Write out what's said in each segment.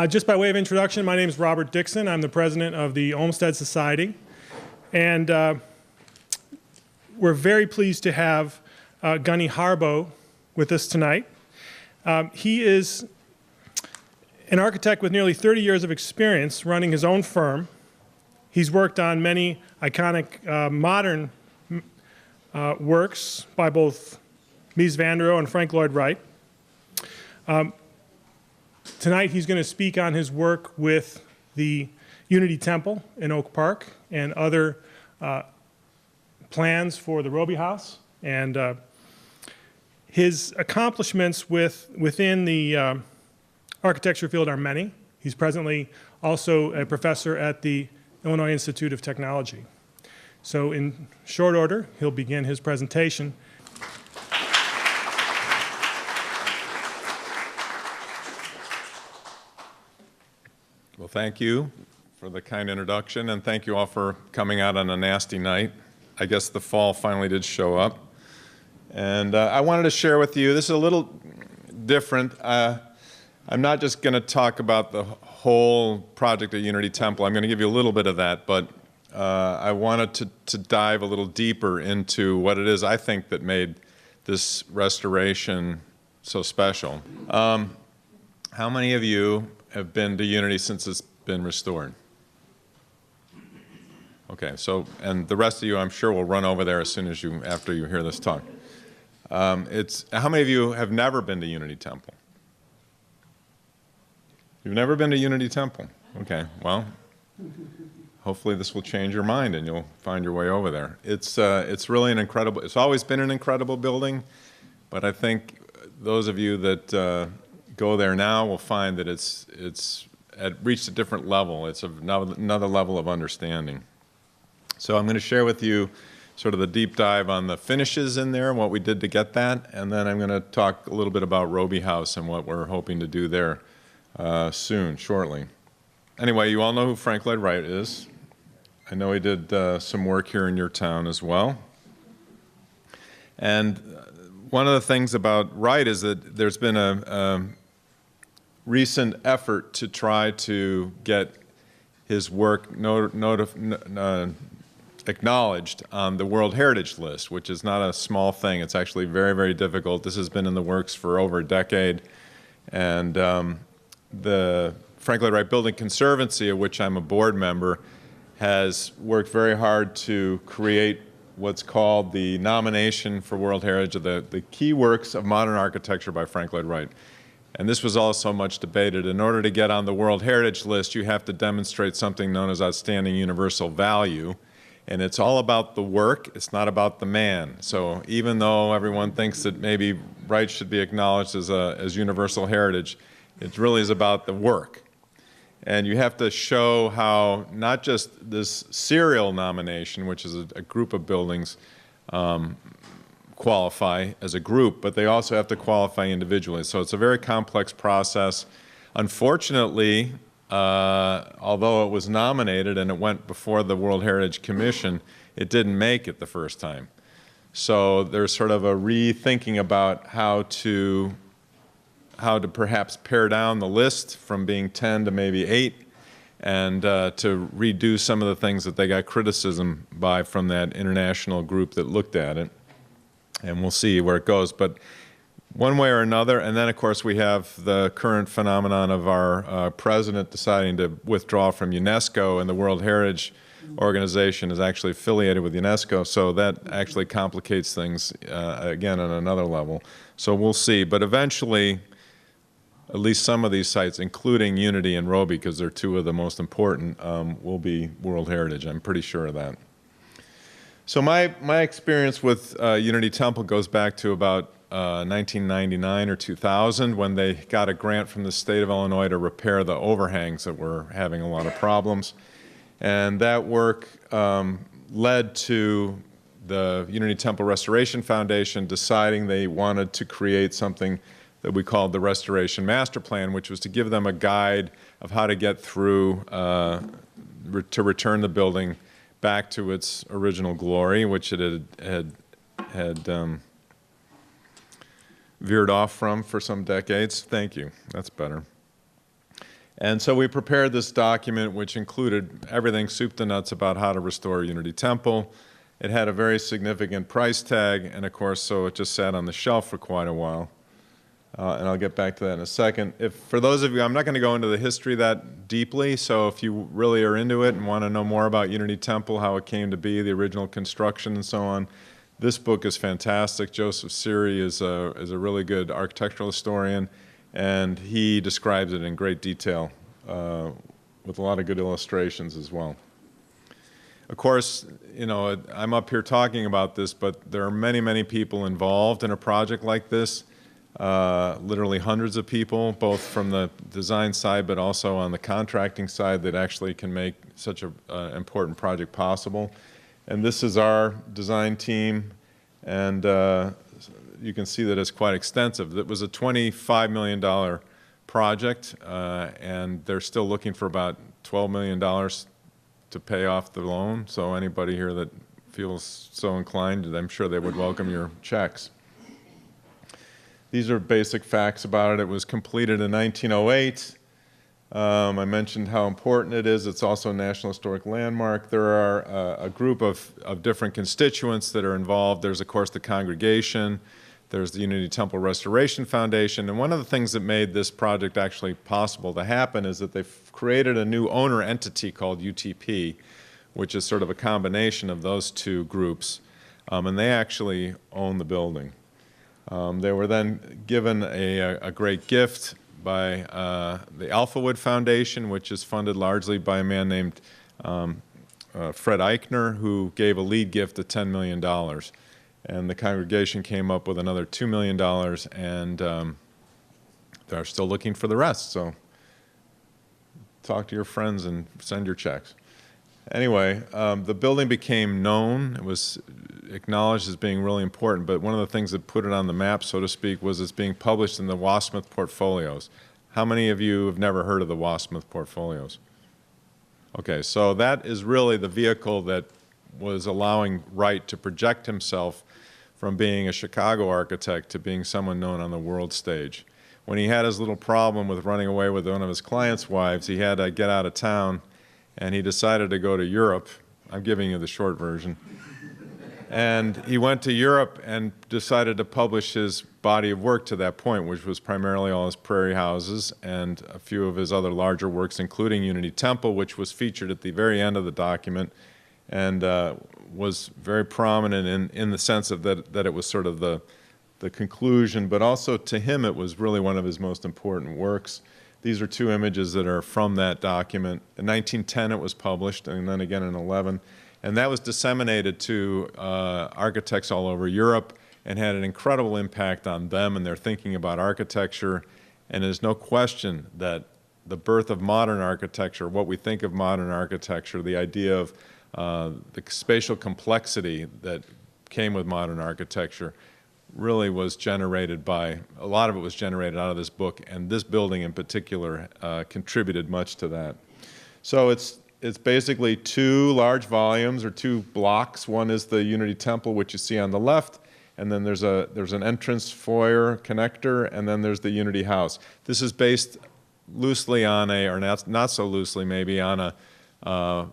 Just by way of introduction, my name is Robert Dixon. I'm the president of the Olmsted Society. And we're very pleased to have Gunny Harboe with us tonight. He is an architect with nearly 30 years of experience running his own firm. He's worked on many iconic modern works by both Mies van der Rohe and Frank Lloyd Wright. Tonight he's going to speak on his work with the Unity Temple in Oak Park and other plans for the Robie House. And his accomplishments within the architecture field are many. He's presently also a professor at the Illinois Institute of Technology. So in short order, he'll begin his presentation. Well, thank you for the kind introduction, and thank you all for coming out on a nasty night. I guess the fall finally did show up. And I wanted to share with you, this is a little different. I'm not just going to talk about the whole project at Unity Temple. I'm going to give you a little bit of that, but I wanted to dive a little deeper into what it is I think that made this restoration so special. How many of you have been to Unity since it's been restored? Okay, so, and the rest of you I'm sure will run over there as soon as after you hear this talk. How many of you have never been to Unity Temple? You've never been to Unity Temple? Okay, well, hopefully this will change your mind and you'll find your way over there. It's really an incredible, it's always been an incredible building, but I think those of you that go there now will find that it's reached a different level. It's another level of understanding. So I'm going to share with you sort of the deep dive on the finishes in there and what we did to get that, and then I'm going to talk a little bit about Robie House and what we're hoping to do there shortly. Anyway, you all know who Frank Lloyd Wright is. I know he did some work here in your town as well. And one of the things about Wright is that there's been a recent effort to try to get his work acknowledged on the World Heritage List, which is not a small thing. It's actually very, very difficult. This has been in the works for over a decade. And the Frank Lloyd Wright Building Conservancy, of which I'm a board member, has worked very hard to create what's called the nomination for World Heritage of the key works of modern architecture by Frank Lloyd Wright. And this was also much debated. In order to get on the World Heritage List, you have to demonstrate something known as outstanding universal value. And it's all about the work, it's not about the man. So even though everyone thinks that maybe Wright should be acknowledged as universal heritage, it really is about the work. And you have to show how not just this serial nomination, which is a group of buildings, qualify as a group, but they also have to qualify individually. So it's a very complex process. Unfortunately, although it was nominated and it went before the World Heritage Commission, it didn't make it the first time. So there's sort of a rethinking about how to perhaps pare down the list from being 10 to maybe 8 and to redo some of the things that they got criticism by from that international group that looked at it. And we'll see where it goes. But one way or another, and then of course we have the current phenomenon of our president deciding to withdraw from UNESCO, and the World Heritage Organization is actually affiliated with UNESCO, so that actually complicates things again on another level. So we'll see. But eventually, at least some of these sites, including Unity and Robie, because they're two of the most important, will be World Heritage. I'm pretty sure of that. So my experience with Unity Temple goes back to about 1999 or 2000, when they got a grant from the state of Illinois to repair the overhangs that were having a lot of problems. And that work led to the Unity Temple Restoration Foundation deciding they wanted to create something that we called the Restoration Master Plan, which was to give them a guide of how to get through to return the building back to its original glory, which it had veered off from for some decades. Thank you. That's better. And so we prepared this document, which included everything soup to nuts about how to restore Unity Temple. It had a very significant price tag, and of course, so it just sat on the shelf for quite a while. And I'll get back to that in a second. For those of you, I'm not going to go into the history that deeply, so if you really are into it and want to know more about Unity Temple, how it came to be, the original construction and so on, this book is fantastic. Joseph Siri is a really good architectural historian, and he describes it in great detail with a lot of good illustrations as well. Of course, you know, I'm up here talking about this, but there are many, many people involved in a project like this. Literally hundreds of people, both from the design side but also on the contracting side, that actually can make such an important project possible. And this is our design team, and you can see that it's quite extensive. It was a $25 million project, and they're still looking for about $12 million to pay off the loan. So anybody here that feels so inclined, I'm sure they would welcome your checks. These are basic facts about it. It was completed in 1908. I mentioned how important it is. It's also a National Historic Landmark. There are a group of different constituents that are involved. There's, of course, the congregation. There's the Unity Temple Restoration Foundation. And one of the things that made this project actually possible to happen is that they've created a new owner entity called UTP, which is sort of a combination of those two groups. And they actually own the building. They were then given a great gift by the Alphawood Foundation, which is funded largely by a man named Fred Eichner, who gave a lead gift of $10 million. And the congregation came up with another $2 million, and they're still looking for the rest. So talk to your friends and send your checks. Anyway, the building became known. It was acknowledged as being really important, but one of the things that put it on the map, so to speak, was it's being published in the Wasmuth portfolios. How many of you have never heard of the Wasmuth portfolios? Okay, so that is really the vehicle that was allowing Wright to project himself from being a Chicago architect to being someone known on the world stage. When he had his little problem with running away with one of his clients' wives, he had to get out of town, and he decided to go to Europe. I'm giving you the short version. And he went to Europe and decided to publish his body of work to that point, which was primarily all his Prairie houses and a few of his other larger works, including Unity Temple, which was featured at the very end of the document and was very prominent in the sense of that it was sort of the conclusion, but also to him it was really one of his most important works. These are two images that are from that document. In 1910 it was published, and then again in 11. And that was disseminated to architects all over Europe and had an incredible impact on them and their thinking about architecture. And there's no question that the birth of modern architecture, what we think of modern architecture, the idea of the spatial complexity that came with modern architecture, really was generated by, a lot of it was generated out of this book, and this building in particular contributed much to that. So it's basically two large volumes or two blocks. One is the Unity Temple, which you see on the left, and then there's an entrance foyer connector, and then there's the Unity House. This is based loosely on or not so loosely maybe, on a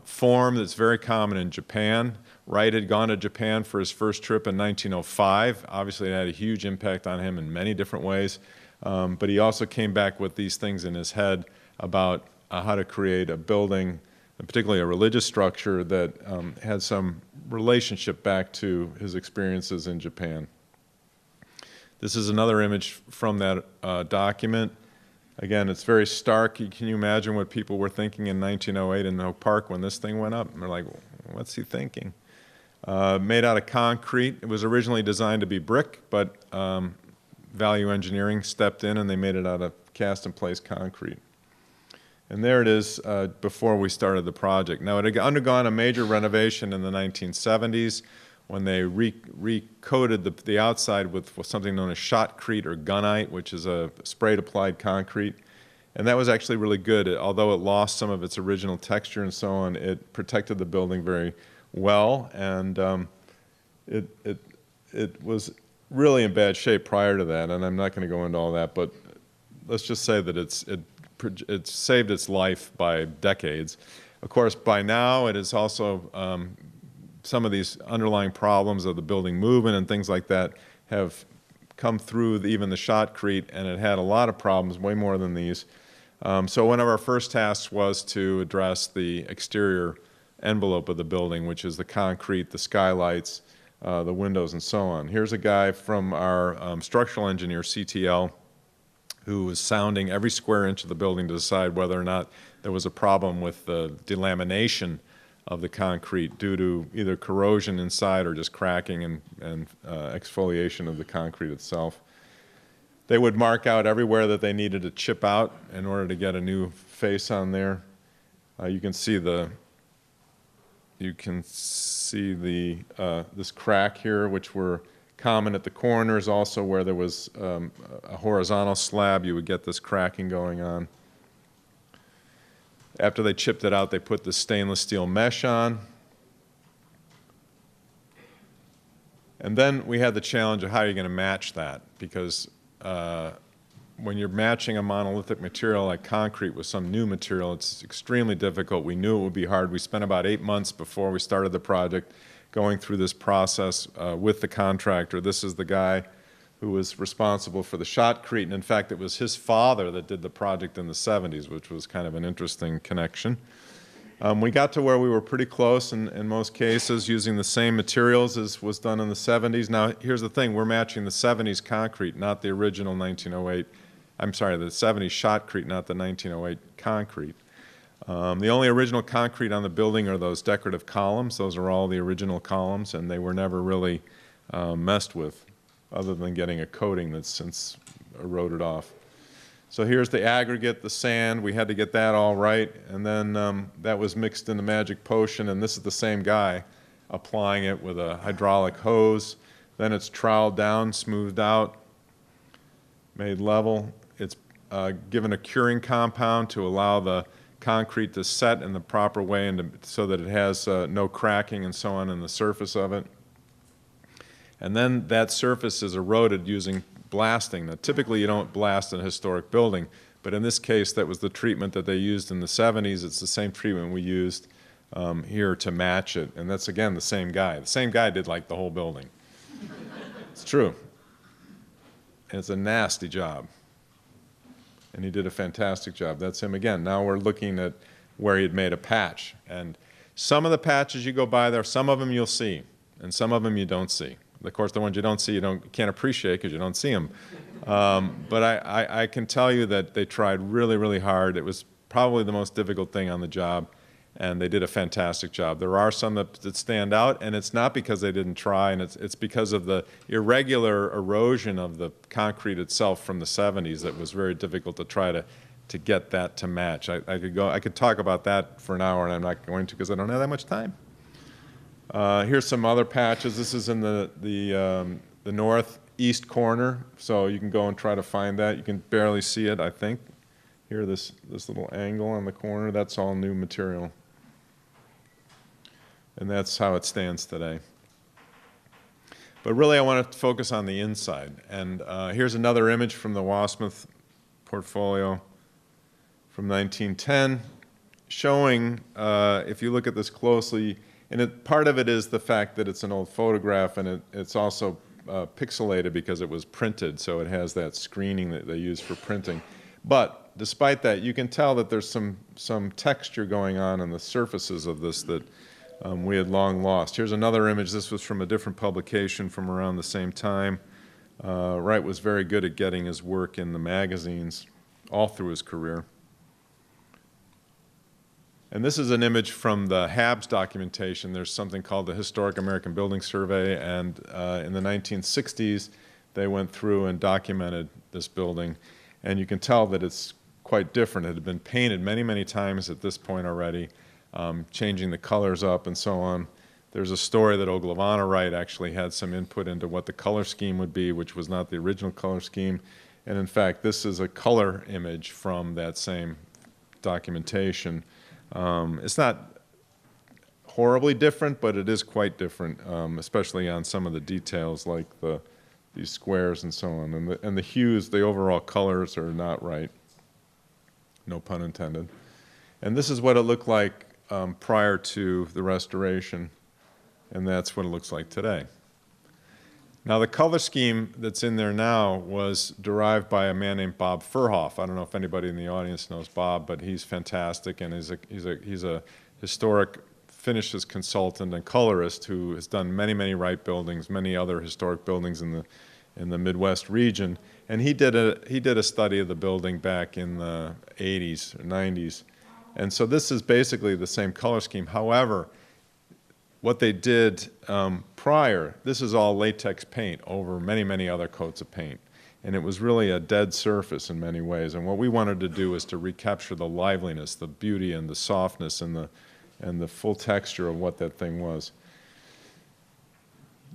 form that's very common in Japan. Wright had gone to Japan for his first trip in 1905. Obviously, it had a huge impact on him in many different ways, but he also came back with these things in his head about how to create a building, and particularly a religious structure that had some relationship back to his experiences in Japan. This is another image from that document. Again, it's very stark. Can you imagine what people were thinking in 1908 in Oak Park when this thing went up? And they're like, what's he thinking? Made out of concrete. It was originally designed to be brick, but value engineering stepped in and they made it out of cast-in-place concrete. And there it is before we started the project. Now, it had undergone a major renovation in the 1970s when they recoated the outside with something known as shotcrete or gunite, which is a sprayed applied concrete. And that was actually really good. Although it lost some of its original texture and so on, it protected the building very well. And it was really in bad shape prior to that. And I'm not going to go into all that, but let's just say that it it's saved its life by decades. Of course, by now it is also some of these underlying problems of the building movement and things like that have come through even the shotcrete, and it had a lot of problems, way more than these. So one of our first tasks was to address the exterior envelope of the building, which is the concrete, the skylights, the windows, and so on. Here's a guy from our structural engineer, CTL, who was sounding every square inch of the building to decide whether or not there was a problem with the delamination of the concrete due to either corrosion inside or just cracking and exfoliation of the concrete itself. They would mark out everywhere that they needed to chip out in order to get a new face on there. You can see this crack here, which were common at the corners, also where there was a horizontal slab, you would get this cracking going on. After they chipped it out, they put the stainless steel mesh on. And then we had the challenge of how you're going to match that, because when you're matching a monolithic material like concrete with some new material, it's extremely difficult. We knew it would be hard. We spent about 8 months before we started the project going through this process with the contractor. This is the guy who was responsible for the shotcrete, and in fact it was his father that did the project in the 70s, which was kind of an interesting connection. We got to where we were pretty close in most cases, using the same materials as was done in the 70s. Now here's the thing, we're matching the 70s concrete, not the original 1908, I'm sorry, the 70s shotcrete, not the 1908 concrete. The only original concrete on the building are those decorative columns. Those are all the original columns, and they were never really messed with, other than getting a coating that's since eroded off. So here's the aggregate, the sand. We had to get that all right, and then that was mixed in the magic potion, and this is the same guy applying it with a hydraulic hose. Then it's troweled down, smoothed out, made level. It's given a curing compound to allow the concrete to set in the proper way and so that it has no cracking and so on in the surface of it. And then that surface is eroded using blasting. Now, typically you don't blast a historic building, but in this case that was the treatment that they used in the 70s. It's the same treatment we used here to match it, and that's again the same guy. The same guy did like the whole building. It's true. And it's a nasty job. And he did a fantastic job. That's him again. Now we're looking at where he'd made a patch. And some of the patches you go by there, some of them you'll see, and some of them you don't see. Of course, the ones you don't see, you can't appreciate because you don't see them. But I can tell you that they tried really, really hard. It was probably the most difficult thing on the job, and they did a fantastic job. There are some that stand out, and it's not because they didn't try, and it's because of the irregular erosion of the concrete itself from the 70s that was very difficult to try to get that to match. I could talk about that for an hour, and I'm not going to because I don't have that much time. Here's some other patches. This is in the northeast corner, so you can go and try to find that. You can barely see it, I think. Here, this little angle on the corner, that's all new material. And that's how it stands today. But really, I want to focus on the inside. And here's another image from the Wasmuth portfolio from 1910, showing, if you look at this closely, and part of it is the fact that it's an old photograph, and it's also pixelated because it was printed, so it has that screening that they use for printing. But despite that, you can tell that there's some texture going on in the surfaces of this that we had long lost. Here's another image. This was from a different publication from around the same time. Wright was very good at getting his work in the magazines all through his career. And this is an image from the Habs documentation. There's something called the Historic American Building Survey, and in the 1960s, they went through and documented this building. And you can tell that it's quite different. It had been painted many, many times at this point already, changing the colors up and so on. There's a story that Ogilvy Wright actually had some input into what the color scheme would be, which was not the original color scheme. And in fact, this is a color image from that same documentation. It's not horribly different, but it is quite different, especially on some of the details like these squares and so on. And the hues, the overall colors are not right. no pun intended. And this is what it looked like prior to the restoration, and that's what it looks like today. Now, the color scheme that's in there now was derived by a man named Bob Furhoff. I don't know if anybody in the audience knows Bob, but he's fantastic, and he's a historic finishes consultant and colorist who has done many, many Wright buildings, many other historic buildings in the Midwest region. And he did a study of the building back in the 80s or 90s. And so this is basically the same color scheme. However, what they did prior, this is all latex paint over many, many other coats of paint. And it was really a dead surface in many ways. And what we wanted to do is to recapture the liveliness, the beauty, and the softness, and the full texture of what that thing was.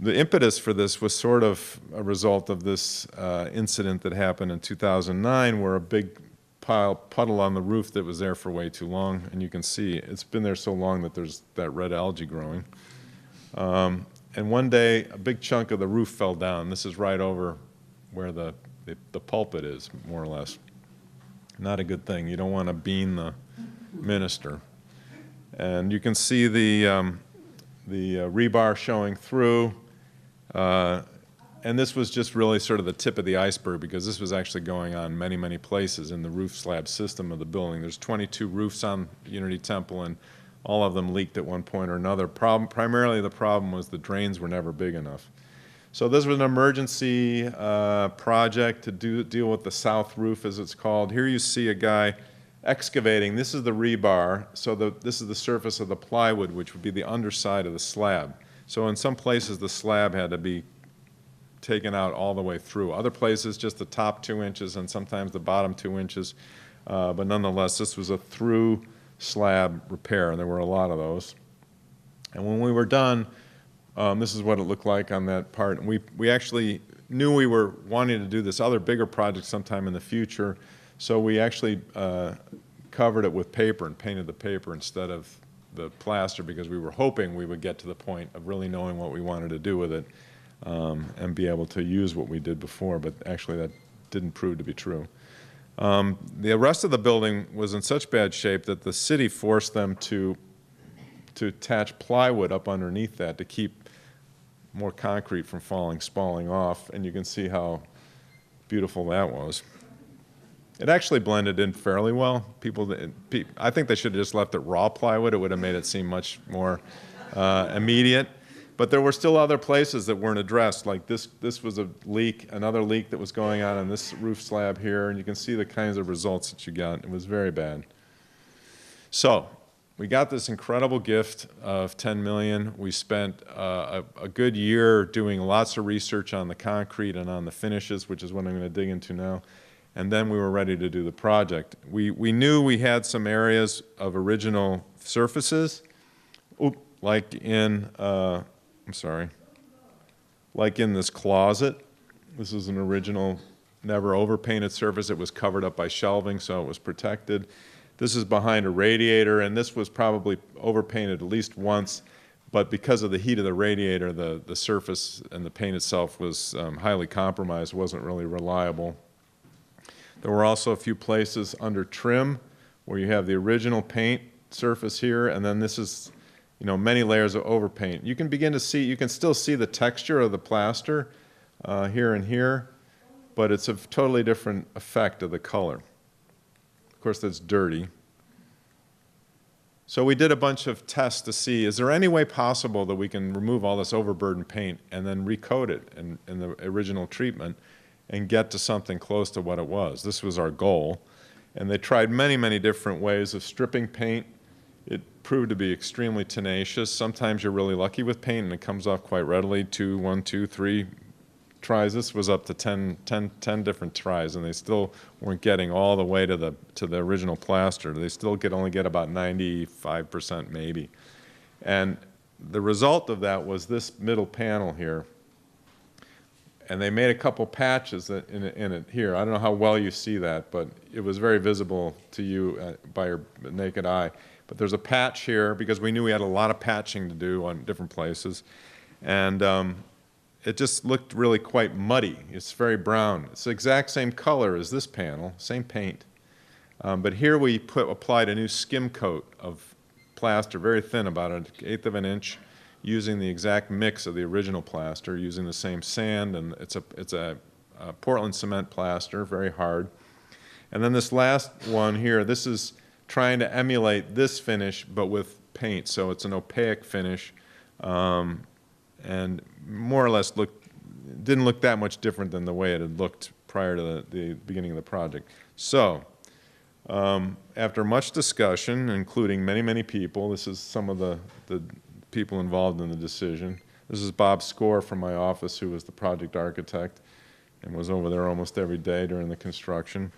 The impetus for this was sort of a result of this incident that happened in 2009, where a big puddle on the roof that was there for way too long, and you can see it's been there so long that there's that red algae growing. And one day, a big chunk of the roof fell down. This is right over where the pulpit is, more or less. Not a good thing. You don't want to bean the minister. And you can see the rebar showing through. And this was just really sort of the tip of the iceberg, because this was actually going on many, many places in the roof slab system of the building. There's 22 roofs on Unity Temple, and all of them leaked at one point or another. Primarily the problem was the drains were never big enough. So this was an emergency project to deal with the south roof, as it's called. Here you see a guy excavating. This is the rebar, so this is the surface of the plywood, which would be the underside of the slab. So in some places the slab had to be taken out all the way through. Other places just the top 2 inches and sometimes the bottom 2 inches. But nonetheless, this was a through slab repair, and there were a lot of those. And when we were done, this is what it looked like on that part. And we actually knew we were wanting to do this other bigger project sometime in the future, so we actually covered it with paper and painted the paper instead of the plaster, because we were hoping we would get to the point of really knowing what we wanted to do with it and be able to use what we did before, but actually that didn't prove to be true. The rest of the building was in such bad shape that the city forced them to attach plywood up underneath that to keep more concrete from spalling off, and you can see how beautiful that was. It actually blended in fairly well. I think they should have just left it raw plywood. It would have made it seem much more immediate. But there were still other places that weren't addressed, like this was a leak, another leak that was going on this roof slab here, and you can see the kinds of results that you got. It was very bad. So we got this incredible gift of $10 million. We spent a good year doing lots of research on the concrete and on the finishes, which is what I'm going to dig into now. And then we were ready to do the project. We knew we had some areas of original surfaces, like in like in this closet. This is an original, never overpainted surface. It was covered up by shelving, so it was protected. This is behind a radiator, and this was probably overpainted at least once, but because of the heat of the radiator, the surface and the paint itself was highly compromised, wasn't really reliable. There were also a few places under trim where you have the original paint surface here, and then this is, many layers of overpaint. You can begin to see, you can still see the texture of the plaster here and here, but it's a totally different effect of the color. Of course, that's dirty. So we did a bunch of tests to see, is there any way possible that we can remove all this overburdened paint and then recoat it in the original treatment and get to something close to what it was? This was our goal. And they tried many, many different ways of stripping paint. It proved to be extremely tenacious. Sometimes you're really lucky with paint and it comes off quite readily. 1, 2, 3 tries. This was up to 10 different tries, and they still weren't getting all the way to the original plaster. They still only get about 95% maybe. And the result of that was this middle panel here. And they made a couple patches in it here. I don't know how well you see that, but it was very visible to you by your naked eye. But there's a patch here because we knew we had a lot of patching to do on different places. And it just looked really quite muddy. It's very brown. It's the exact same color as this panel, same paint. But here we applied a new skim coat of plaster, very thin, about an eighth of an inch, using the exact mix of the original plaster, using the same sand, and it's a Portland cement plaster, very hard. And then this last one here, this is trying to emulate this finish, but with paint. So it's an opaque finish, and more or less didn't look that much different than the way it had looked prior to the beginning of the project. So after much discussion, including many, many people, this is some of the people involved in the decision. This is Bob Score from my office, who was the project architect and was over there almost every day during the construction.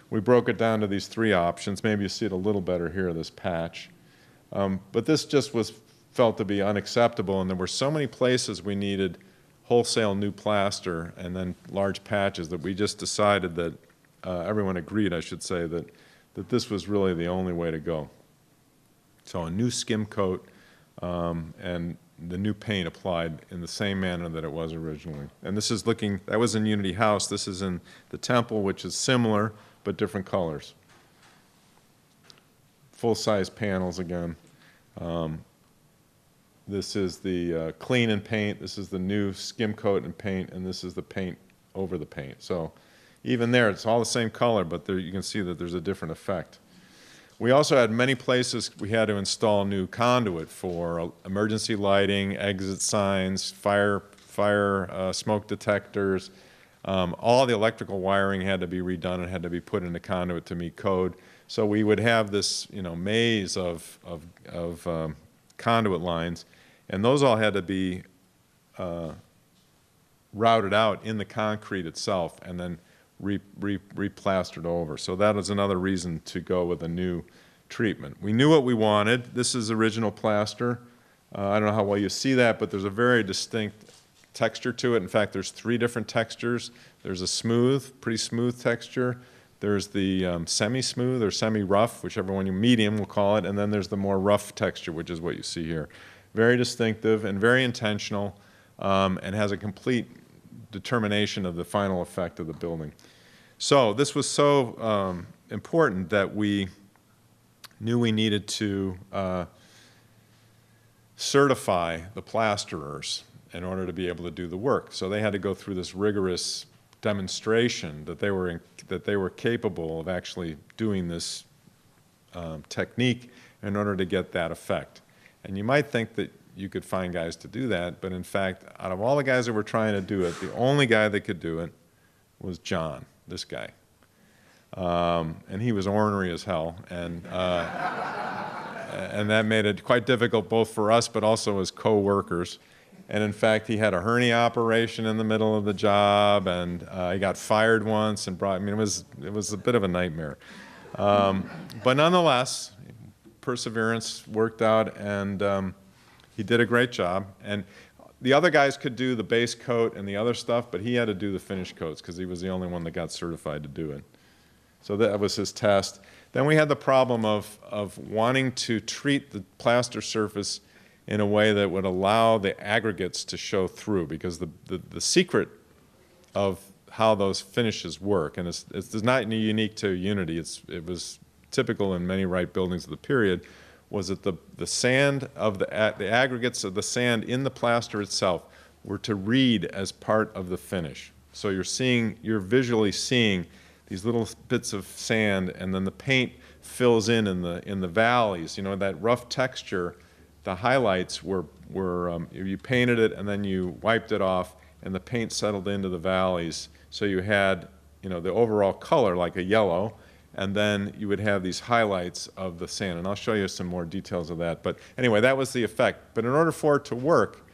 We broke it down to these three options. Maybe you see it a little better here, this patch. But this just was felt to be unacceptable, and there were so many places we needed wholesale new plaster and then large patches that we just decided that, everyone agreed, I should say, that this was really the only way to go. So a new skim coat and the new paint applied in the same manner that it was originally. And this is that was in Unity House. This is in the Temple, which is similar, but different colors. Full-size panels again. This is the clean and paint. This is the new skim coat and paint, and this is the paint over the paint. So even there, it's all the same color, but there you can see that there's a different effect. We also had many places we had to install new conduit for emergency lighting, exit signs, fire smoke detectors. All the electrical wiring had to be redone and had to be put into conduit to meet code. So we would have this, maze of conduit lines, and those all had to be routed out in the concrete itself and then replastered over. So that is another reason to go with a new treatment. We knew what we wanted. This is original plaster. I don't know how well you see that, but there's a very distinct texture to it. In fact, there's three different textures. There's a smooth, pretty smooth texture. There's the semi-smooth or semi-rough, whichever one medium we'll call it, and then there's the more rough texture, which is what you see here. Very distinctive and very intentional, and has a complete determination of the final effect of the building. So this was so important that we knew we needed to certify the plasterers in order to be able to do the work. So they had to go through this rigorous demonstration that they were capable of actually doing this technique in order to get that effect. And you might think that you could find guys to do that, but in fact, out of all the guys that were trying to do it, the only guy that could do it was John, this guy. And he was ornery as hell, and that made it quite difficult both for us but also as co-workers. And in fact, he had a hernia operation in the middle of the job, and he got fired once and it was a bit of a nightmare. But nonetheless, perseverance worked out, and he did a great job. And the other guys could do the base coat and the other stuff, but he had to do the finish coats because he was the only one that got certified to do it. So that was his test. Then we had the problem of wanting to treat the plaster surface in a way that would allow the aggregates to show through, because the secret of how those finishes work, and it's not unique to Unity, it was typical in many Wright buildings of the period, was that the sand of the aggregates of the sand in the plaster itself were to read as part of the finish. So you're visually seeing these little bits of sand, and then the paint fills in the valleys. That rough texture. The highlights were you painted it and then you wiped it off, and the paint settled into the valleys. So you had the overall color like a yellow, and then you would have these highlights of the sand. And I'll show you some more details of that. But anyway, that was the effect. But in order for it to work,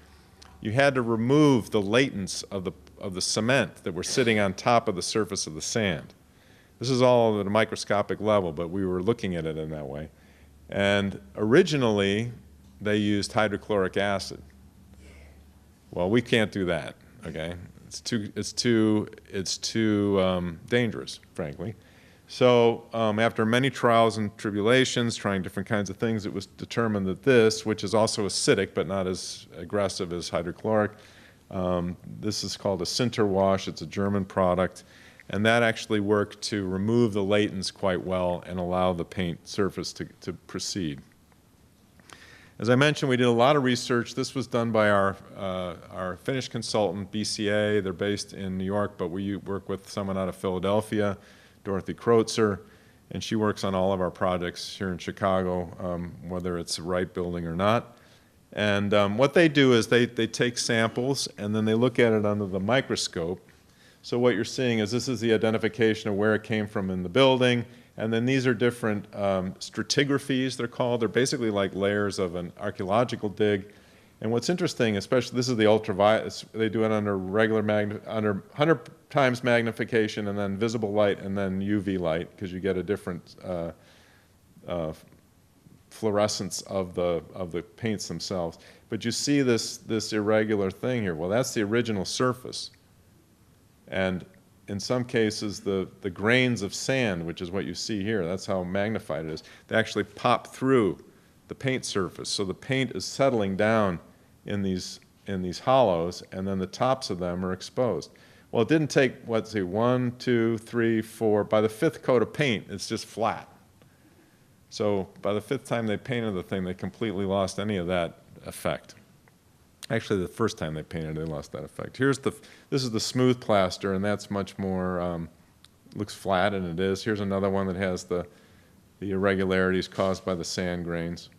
you had to remove the latents of the cement that were sitting on top of the surface of the sand. This is all at a microscopic level, but we were looking at it in that way. And originally, they used hydrochloric acid. Well, we can't do that, okay? It's too dangerous, frankly. So after many trials and tribulations, trying different kinds of things, it was determined that this, which is also acidic but not as aggressive as hydrochloric, this is called a sinter wash. It's a German product, And that actually worked to remove the latents quite well and allow the paint surface to proceed. As I mentioned, we did a lot of research. This was done by our Finnish consultant, BCA. They're based in New York, but we work with someone out of Philadelphia, Dorothy Kreutzer, and she works on all of our projects here in Chicago, whether it's the Wright building or not. And what they do is they take samples, and then they look at it under the microscope. So what you're seeing is this is the identification of where it came from in the building. And then these are different stratigraphies, they're called. They're basically like layers of an archaeological dig. And what's interesting, especially, this is the ultraviolet, they do it under under 100 times magnification, and then visible light, and then UV light, because you get a different fluorescence of the paints themselves. But you see this irregular thing here. Well, that's the original surface. And in some cases, the grains of sand, which is what you see here, that's how magnified it is, they actually pop through the paint surface. So the paint is settling down in these hollows, and then the tops of them are exposed. Well, it didn't take, let's see, 1, 2, 3, 4. By the 5th coat of paint, it's just flat. So by the 5th time they painted the thing, they completely lost any of that effect. Actually, the first time they painted, they lost that effect. This is the smooth plaster, and that's much more, looks flat, and it is. Here's another one that has the irregularities caused by the sand grains.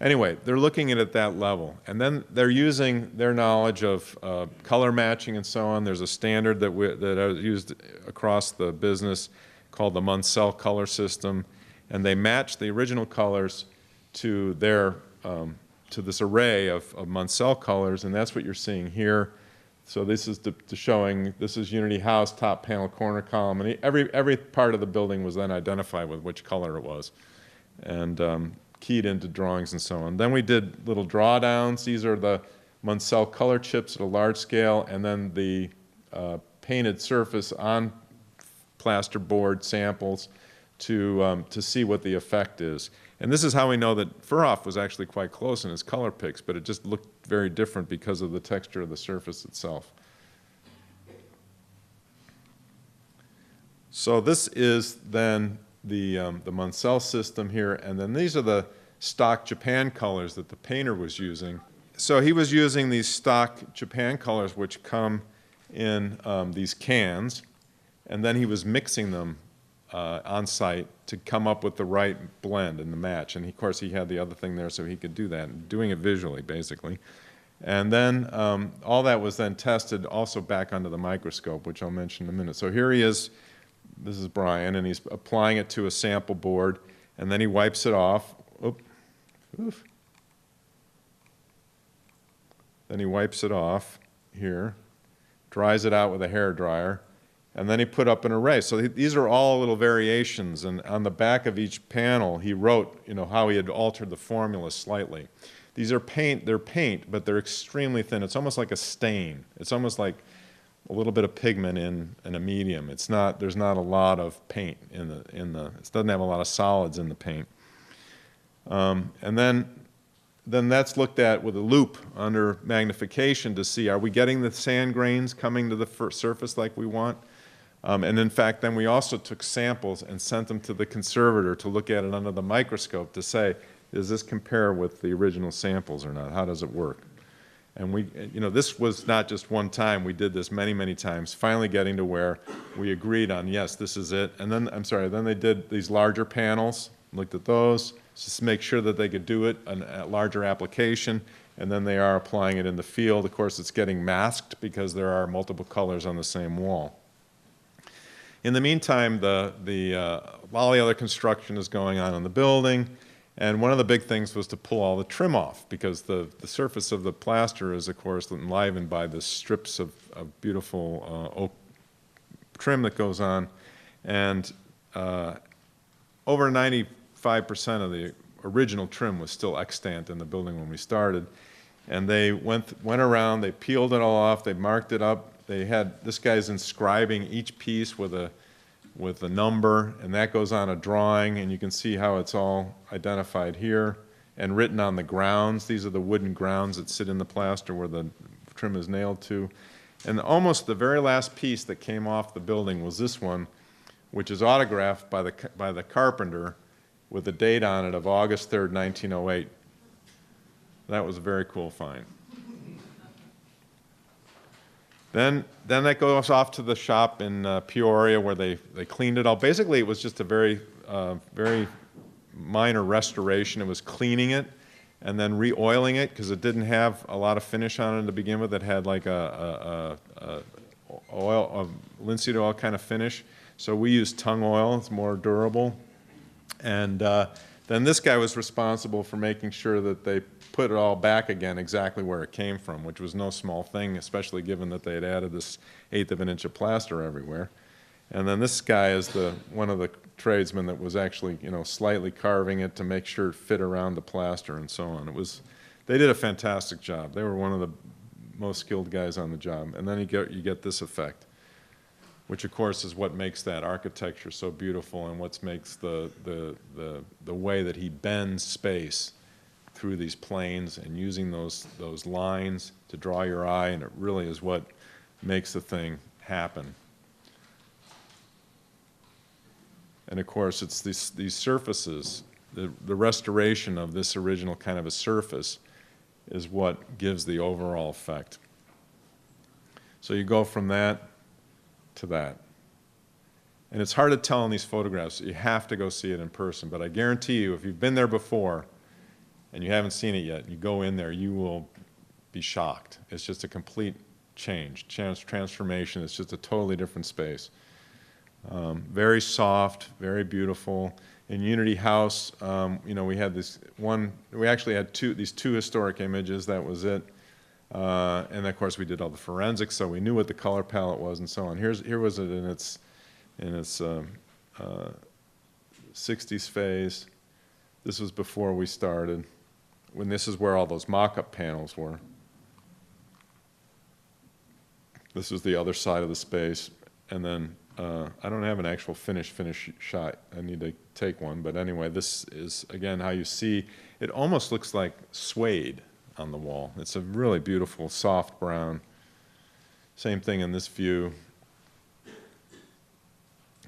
Anyway, they're looking at it at that level, and then they're using their knowledge of color matching and so on. There's a standard that is used across the business called the Munsell color system, and they match the original colors to their to this array of Munsell colors, and that's what you're seeing here. So this is showing, this is Unity House, top panel, corner column, and every part of the building was then identified with which color it was, and keyed into drawings and so on. Then we did little drawdowns. These are the Munsell color chips at a large scale, and then the painted surface on plasterboard samples to see what the effect is. And this is how we know that Furhoff was actually quite close in his color picks, but it just looked very different because of the texture of the surface itself. So this is then the Munsell system here, and then these are the stock Japan colors that the painter was using. So he was using these stock Japan colors, which come in these cans, and then he was mixing them on site to come up with the right blend and the match. And of course he had the other thing there so he could do that, doing it visually basically. And then all that was then tested also back under the microscope, which I'll mention in a minute. So here he is, this is Brian, and he's applying it to a sample board, and then he wipes it off. Oof. Then he wipes it off here, dries it out with a hairdryer, and then he put up an array. So these are all little variations, and on the back of each panel he wrote, how he had altered the formula slightly. These are they're paint, but they're extremely thin. It's almost like a stain. It's almost like a little bit of pigment in a medium. There's not a lot of paint it doesn't have a lot of solids in the paint. And then that's looked at with a loop under magnification to see, are we getting the sand grains coming to the surface like we want? And in fact, then we also took samples and sent them to the conservator to look at it under the microscope to say, does this compare with the original samples or not? How does it work? And this was not just one time. We did this many, many times, finally getting to where we agreed on, yes, this is it. And then, then they did these larger panels, looked at those, just to make sure that they could do it, a larger application, and then they are applying it in the field. Of course, it's getting masked because there are multiple colors on the same wall. In the meantime, all the other construction is going on in the building, and one of the big things was to pull all the trim off, because the surface of the plaster is, of course, enlivened by the strips of beautiful oak trim that goes on, and over 95% of the original trim was still extant in the building when we started. And they went around, they peeled it all off, they marked it up. This guy's inscribing each piece with a number, and that goes on a drawing, and you can see how it's all identified here and written on the grounds. These are the wooden grounds that sit in the plaster where the trim is nailed to. And almost the very last piece that came off the building was this one, which is autographed by the carpenter with a date on it of August 3rd, 1908. That was a very cool find. Then that goes off to the shop in Peoria where they cleaned it all. Basically, it was just a very minor restoration. It was cleaning it and then re-oiling it because it didn't have a lot of finish on it to begin with. It had like a linseed oil kind of finish. So we used tung oil. It's more durable. And then this guy was responsible for making sure that they put it all back again exactly where it came from, which was no small thing, especially given that they had added this 1/8 of an inch of plaster everywhere. And then this guy is one of the tradesmen that was actually, slightly carving it to make sure it fit around the plaster and so on. They did a fantastic job. They were one of the most skilled guys on the job. And then you get this effect, which of course is what makes that architecture so beautiful and what makes the way that he bends space through these planes and using those lines to draw your eye, and it really is what makes the thing happen. And of course, it's these surfaces, the restoration of this original kind of a surface is what gives the overall effect. So you go from that to that. And it's hard to tell in these photographs. You have to go see it in person. But I guarantee you, if you've been there before and you haven't seen it yet, you go in there, you will be shocked. It's just a complete change, transformation. It's just a totally different space. Very soft, very beautiful. In Unity House, we had this one, we actually had these two historic images, that was it. And of course we did all the forensics, so we knew what the color palette was and so on. Here was it in its 60s phase. This was before we started, when this is where all those mock-up panels were. This is the other side of the space, and then I don't have an actual finish shot. I need to take one, but anyway, this is, again, how you see, it almost looks like suede on the wall. It's a really beautiful, soft brown. Same thing in this view.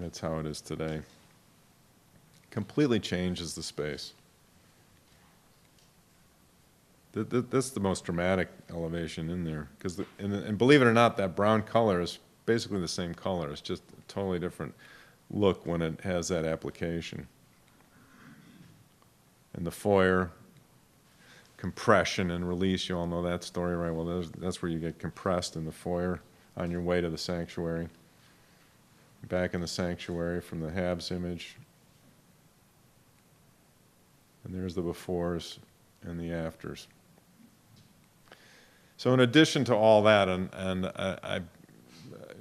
That's how it is today. Completely changes the space. That's the most dramatic elevation in there. And believe it or not, that brown color is basically the same color. It's just a totally different look when it has that application. And the foyer, compression and release, you all know that story, right? Well, that's where you get compressed in the foyer on your way to the sanctuary. Back in the sanctuary from the Habs image. And there's the befores and the afters. So in addition to all that, and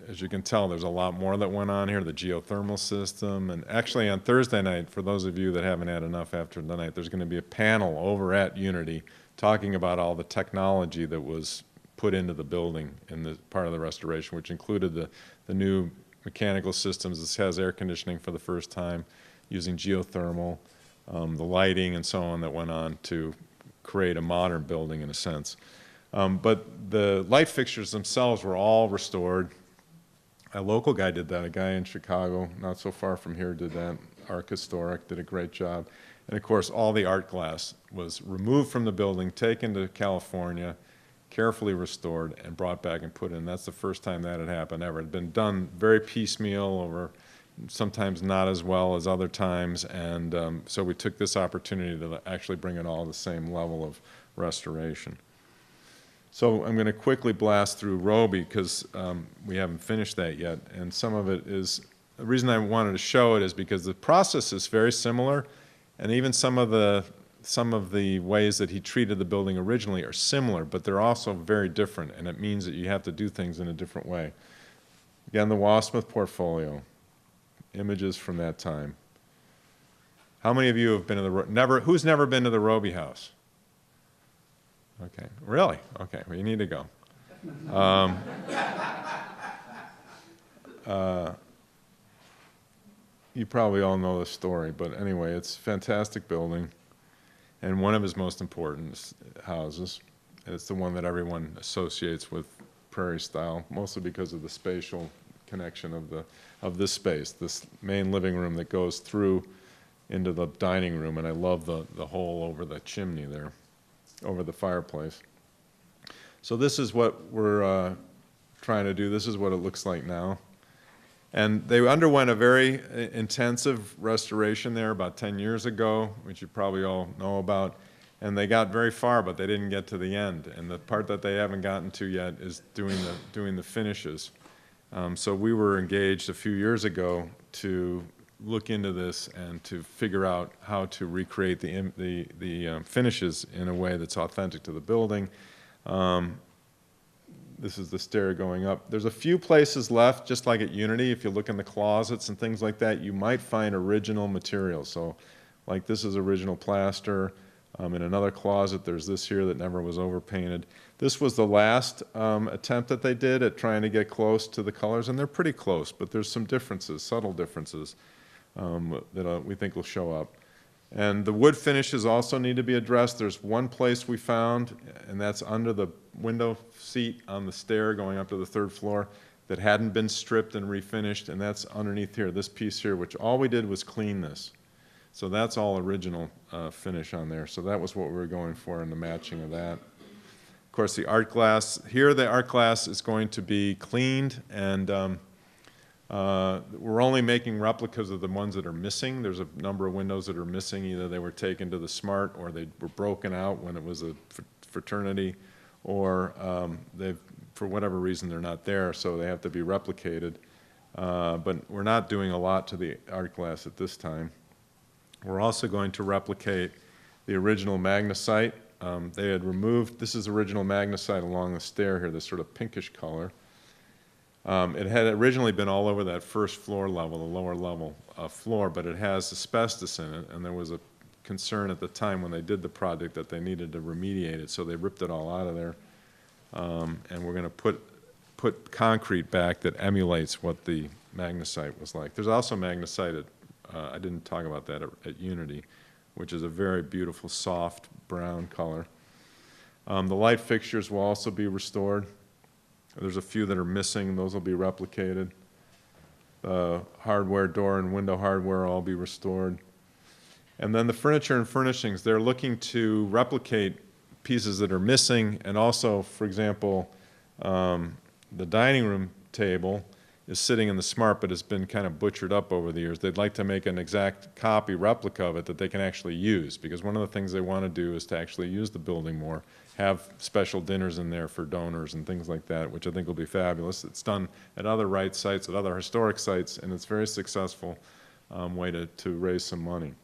as you can tell, there's a lot more that went on here, the geothermal system. And actually on Thursday night, for those of you that haven't had enough after the night, there's going to be a panel over at Unity talking about all the technology that was put into the building in the part of the restoration, which included the new mechanical systems. This has air conditioning for the first time using geothermal, the lighting and so on that went on to create a modern building in a sense. But the light fixtures themselves were all restored. A local guy did that, a guy in Chicago, not so far from here, did that. Arc Historic did a great job. And of course, all the art glass was removed from the building, taken to California, carefully restored, and brought back and put in. That's the first time that had happened ever. It had been done very piecemeal over, sometimes not as well as other times, and so we took this opportunity to actually bring it all to the same level of restoration. So I'm going to quickly blast through Robie because we haven't finished that yet, and some of it is, the reason I wanted to show it is because the process is very similar, and even some of the ways that he treated the building originally are similar, but they're also very different, and it means that you have to do things in a different way. Again, the Wasmuth portfolio, images from that time. How many of you have been to who's never been to the Robie House? Okay, really? Okay, well, you need to go. You probably all know the story, but anyway, it's a fantastic building and one of his most important houses. It's the one that everyone associates with Prairie style, mostly because of the spatial connection of this space, this main living room that goes through into the dining room, and I love the hole over the chimney there, over the fireplace. So this is what we're trying to do. This is what it looks like now. And they underwent a very intensive restoration there about 10 years ago, which you probably all know about. And they got very far, but they didn't get to the end. And the part that they haven't gotten to yet is doing the finishes. So we were engaged a few years ago to look into this and to figure out how to recreate the finishes in a way that's authentic to the building. This is the stair going up. There's a few places left, just like at Unity. If you look in the closets and things like that, you might find original material. So like this is original plaster. In another closet, there's this here that never was overpainted. This was the last attempt that they did at trying to get close to the colors, and they're pretty close, but there's some differences, subtle differences that we think will show up. And the wood finishes also need to be addressed. There's one place we found, and that's under the window seat on the stair going up to the third floor, that hadn't been stripped and refinished, and that's underneath here, this piece here, which all we did was clean this. So that's all original finish on there. So that was what we were going for in the matching of that. Of course, the art glass, here the art glass is going to be cleaned, and we're only making replicas of the ones that are missing. There's a number of windows that are missing. Either they were taken to the SMART, or they were broken out when it was a fraternity, or for whatever reason they're not there, so they have to be replicated. But we're not doing a lot to the art glass at this time. We're also going to replicate the original magnesite. They had removed, this is original magnesite along the stair here, this sort of pinkish color. It had originally been all over that first floor level, the lower level floor, but it has asbestos in it, and there was a concern at the time when they did the project that they needed to remediate it, so they ripped it all out of there. And we're going to put concrete back that emulates what the magnesite was like. There's also magnesite I didn't talk about that at Unity, which is a very beautiful, soft brown color. The light fixtures will also be restored. There's a few that are missing. Those will be replicated. The hardware, door and window hardware will all be restored. And then the furniture and furnishings, they're looking to replicate pieces that are missing, and also, for example, the dining room table is sitting in the SMART, but it's been kind of butchered up over the years. They'd like to make an exact copy, replica of it that they can actually use, because one of the things they want to do is to actually use the building more, have special dinners in there for donors and things like that, which I think will be fabulous. It's done at other Wright sites, at other historic sites, and it's a very successful way to raise some money.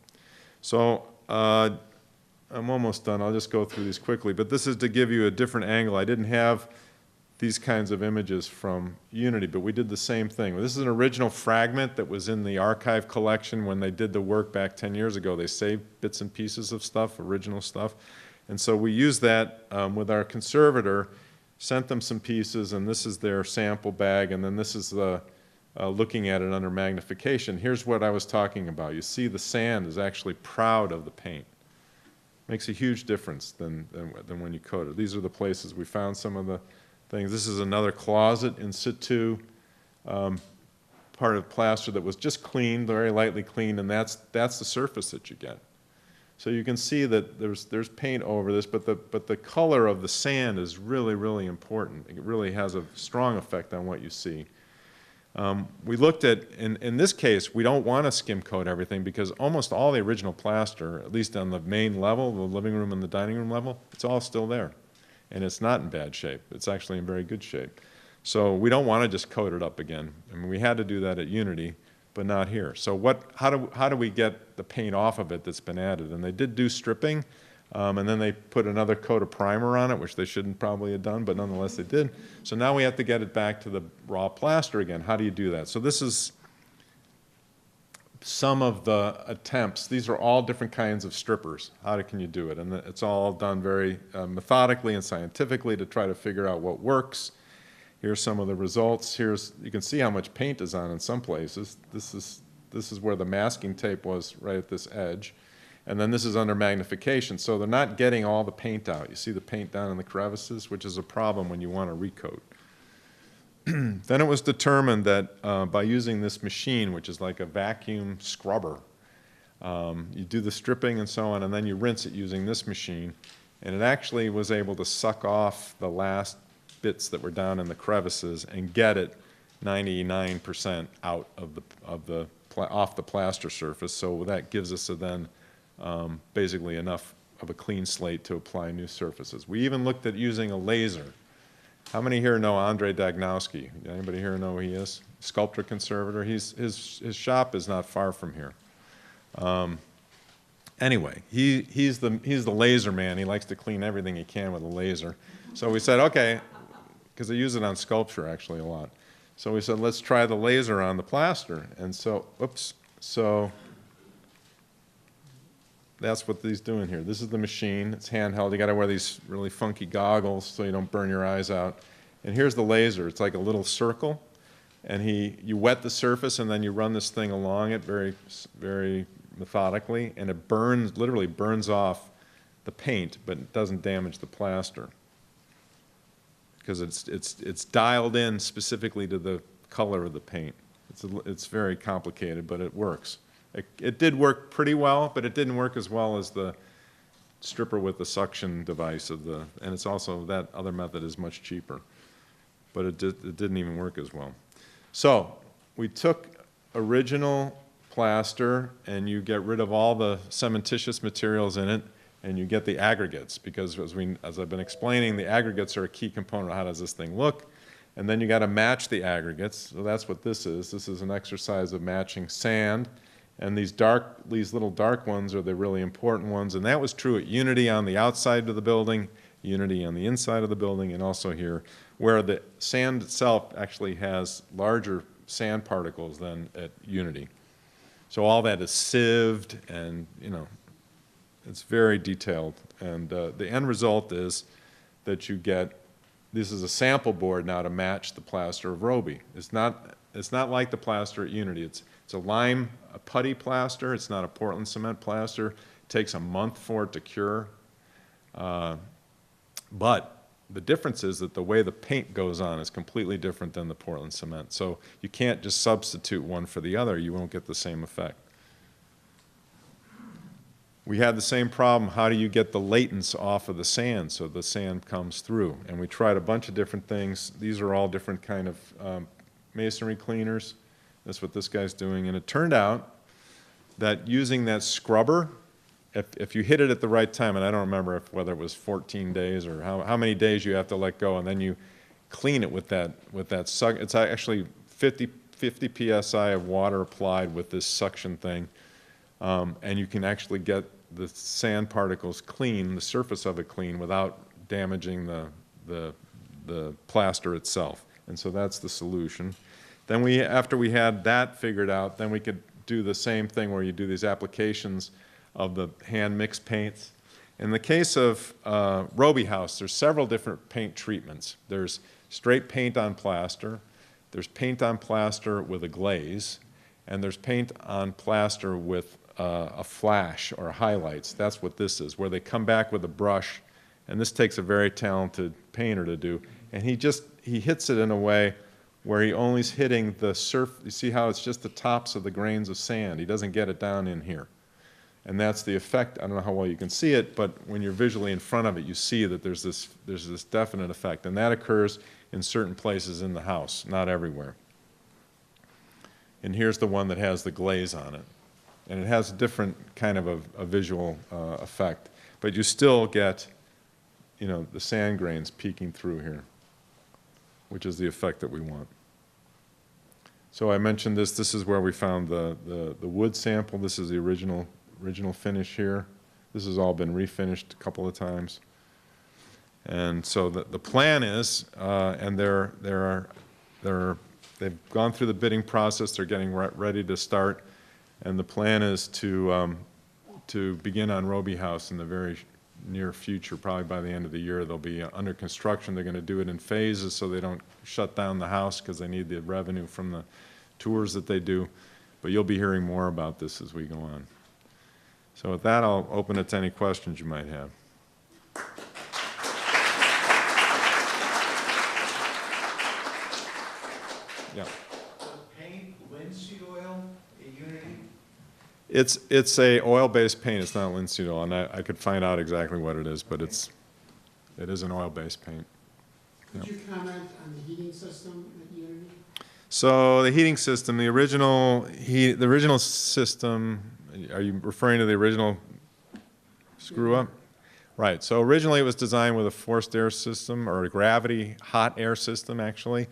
So I'm almost done. I'll just go through these quickly, but this is to give you a different angle. I didn't have these kinds of images from Unity, but we did the same thing. This is an original fragment that was in the archive collection when they did the work back 10 years ago. They saved bits and pieces of stuff, original stuff. And so we used that with our conservator, sent them some pieces, and this is their sample bag, and then this is the looking at it under magnification. Here's what I was talking about. You see the sand is actually proud of the paint. Makes a huge difference than when you coat it. These are the places we found some of the things. This is another closet in situ, part of plaster that was just cleaned, very lightly cleaned, and that's the surface that you get. So you can see that there's paint over this, but the color of the sand is really, really important. It really has a strong effect on what you see. We looked at, in this case, we don't want to skim coat everything because almost all the original plaster, at least on the main level, the living room and the dining room level, it's all still there. And it's not in bad shape. It's actually in very good shape. So we don't want to just coat it up again. I mean, we had to do that at Unity, but not here. So how do we get the paint off of it that's been added? And they did do stripping, and then they put another coat of primer on it, which they shouldn't probably have done, but nonetheless they did. So now we have to get it back to the raw plaster again. How do you do that? So this is some of the attempts. These are all different kinds of strippers. How can you do it? And it's all done very methodically and scientifically to try to figure out what works. Here's some of the results. You can see how much paint is on in some places. This is where the masking tape was, right at this edge. And then this is under magnification. So they're not getting all the paint out. You see the paint down in the crevices, which is a problem when you want to recoat. then it was determined that by using this machine, which is like a vacuum scrubber, you do the stripping and so on, and then you rinse it using this machine, and it actually was able to suck off the last bits that were down in the crevices and get it 99% out off the plaster surface. So that gives us then basically enough of a clean slate to apply new surfaces. We even looked at using a laser. How many here know Andrei Dagnowski? Anybody here know who he is? Sculptor conservator. His shop is not far from here. Anyway, he's the laser man. He likes to clean everything he can with a laser. So we said, okay, because they use it on sculpture actually a lot. So we said, let's try the laser on the plaster. And so, so that's what he's doing here. This is the machine. It's handheld. You got to wear these really funky goggles so you don't burn your eyes out. And here's the laser. It's like a little circle. And you wet the surface, and then you run this thing along it very, very methodically, and it literally burns off the paint, but it doesn't damage the plaster because it's dialed in specifically to the color of the paint. It's very complicated, but it works. It did work pretty well, but it didn't work as well as the stripper with the suction device and it's also, that other method is much cheaper, but it didn't even work as well. So we took original plaster, and you get rid of all the cementitious materials in it, and you get the aggregates, because as I've been explaining, the aggregates are a key component of how does this thing look. And then you got to match the aggregates. So that's what this is. This is an exercise of matching sand. And these little dark ones are the really important ones. And that was true at Unity on the outside of the building, Unity on the inside of the building, and also here, where the sand itself actually has larger sand particles than at Unity. So all that is sieved, and it's very detailed. And the end result is that you get, this is a sample board now to match the plaster of Robie. It's not like the plaster at Unity. It's a putty plaster. It's not a Portland cement plaster. It takes a month for it to cure. But the difference is that the way the paint goes on is completely different than the Portland cement. So you can't just substitute one for the other. You won't get the same effect. We had the same problem. How do you get the latents off of the sand so the sand comes through? And we tried a bunch of different things. These are all different kind of masonry cleaners. That's what this guy's doing. And it turned out that using that scrubber, if you hit it at the right time, and I don't remember whether it was 14 days or how many days you have to let go, and then you clean it with that it's actually 50 psi of water applied with this suction thing, and you can actually get the sand particles clean, the surface of it clean, without damaging the plaster itself. And so that's the solution. Then after we had that figured out, then we could do the same thing where you do these applications of the hand-mixed paints. In the case of Robie House, there's several different paint treatments. There's straight paint on plaster, there's paint on plaster with a glaze, and there's paint on plaster with a flash or highlights. That's what this is, where they come back with a brush, and this takes a very talented painter to do, and he hits it in a way where he only's hitting the surface. You see how it's just the tops of the grains of sand. He doesn't get it down in here. And that's the effect. I don't know how well you can see it, but when you're visually in front of it, you see that there's this definite effect. And that occurs in certain places in the house, not everywhere. And here's the one that has the glaze on it. And it has a different kind of a visual effect. But you still get, the sand grains peeking through here, which is the effect that we want. So I mentioned this. This is where we found the wood sample. This is the original finish here. This has all been refinished a couple of times. And so the plan is, and they've gone through the bidding process. They're getting ready to start, and the plan is to begin on Robie House in the very near future. Probably by the end of the year, they'll be under construction. They're going to do it in phases so they don't shut down the house because they need the revenue from the tours that they do. But you'll be hearing more about this as we go on. So with that, I'll open it to any questions you might have. Yeah. Paint, linseed oil, a Unity? It's a oil-based paint. It's not linseed oil, and I could find out exactly what it is, but it is an oil-based paint. Could you comment on the heating system at Unity? So the heating system, the original system. Are you referring to the original screw-up? Right. So originally it was designed with a forced air system, or a gravity hot air system, actually.